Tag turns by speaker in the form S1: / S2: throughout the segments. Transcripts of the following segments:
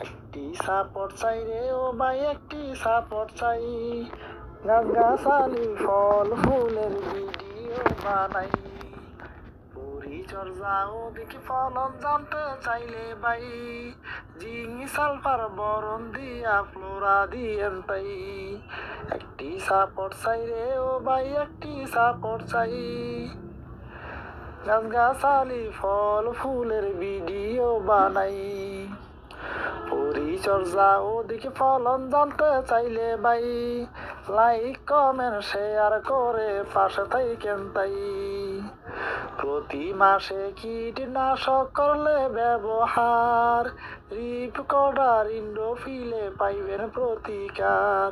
S1: একটি সাপোর্ট চাই রে ও ভাই, একটি সাপোর্ট চাই। গাছগাছালি ফল ফুলের ভিডিও বানাই। পরিচর্যা ও দেখি ফলন জানতে চাইলে ভাই, জিঙ্গি সালফার বরণ দিয়া ফ্লোরা দিয়েন তাই। একটি সাপোর্ট চাই রে ও ভাই, একটি সাপোর্ট চাই। গাছগাছালি ফল ফুলের ভিডিও বানাই। পরিচর্যা ও দেখি ফলন জানতে চাইলে ভাই, লাইক কমেন্ট শেয়ার করে পাশে থাকেন তাই। প্রতি মাসে কীটনাশক করলে ব্যবহার, রিপকোডার ইন্ডোফিলে পাইবেন প্রতিকার।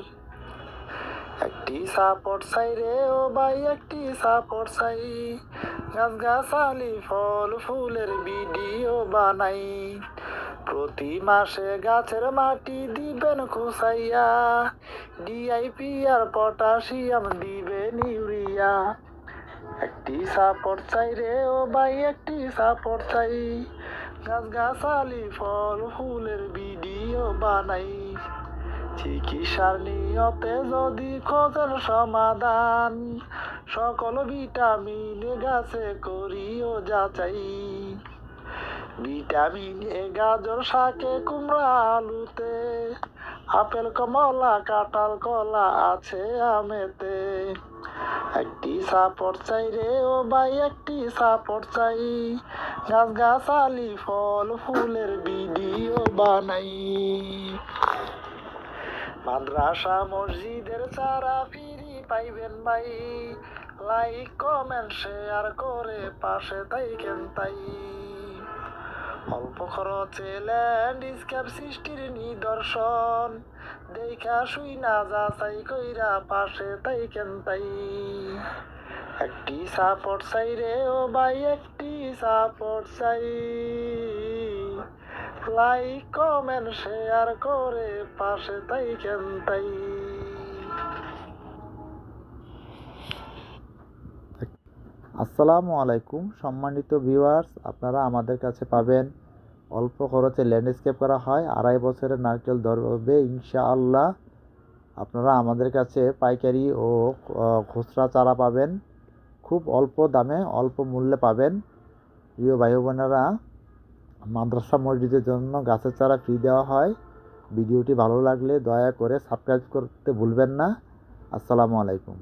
S1: একটি সাপোর্ট চাই রে ও ভাই, একটি সাপোর্ট চাই। গাছগাছালি ফল ফুলের ভিডিও বানাই। প্রতি মাসে গাছের মাটি দিবেন খুসাইয়া, ডিআইপি আর পটাশিয়াম দিবেন ইউরিয়া। একটি সাপোর্ট চাই রে ও ভাই, একটি সাপোর্ট চাই। গাছগাছালি ফল ফুলের ভিডিও বানাই। চিকিৎসার নিয়তে যদি খোঁজেন সমাধান, সকল ভিটামিন গাছে করিও যাচাই। ভিটামিন এ গাজর শাকে কুমড়া আলুতে, আপেল কমলা কাঁঠাল কলা আছে আমেতে। একটি সাপোর্ট চাই রে ও ভাই, একটি সাপোর্ট চাই। গাছগাছালি ফল ফুলের ভিডিও বানাই। মাদ্রাসা মসজিদের চারা ফিরি পাইবেন ভাই, লাইক কমেন্ট শেয়ার করে পাশে থাকেন তাই। অল্প খরচে ল্যান্ডস্কেপ সৃষ্টির নিদর্শন, দেখা শুই না যাচাই কইরা পাশে থাকেন তাই। একটি সাপোর্ট চাই রে ও ভাই, একটি সাপোর্ট চাই। লাইক কমেন্ট শেয়ার করে পাশে থাকেন তাই।
S2: আসসালামু আলাইকুম সম্মানিত ভিউয়ার্স, আপনারা আমাদের কাছে পাবেন অল্প খরচে ল্যান্ডস্কেপ করা হয়। 2.5 বছরের নারকেল ধরবে ইনশাআল্লাহ। আপনারা আমাদের কাছে পাইকারি ও খুচরা চারা পাবেন, খুব অল্প দামে অল্প মূল্যে পাবেন। প্রিয় ভাই বোনেরা, মাদ্রাসা মসজিদের জন্য গাছের চারা ফ্রি দেওয়া হয়। ভিডিওটি ভালো লাগলে দয়া করে সাবস্ক্রাইব করতে ভুলবেন না। আসসালামু আলাইকুম।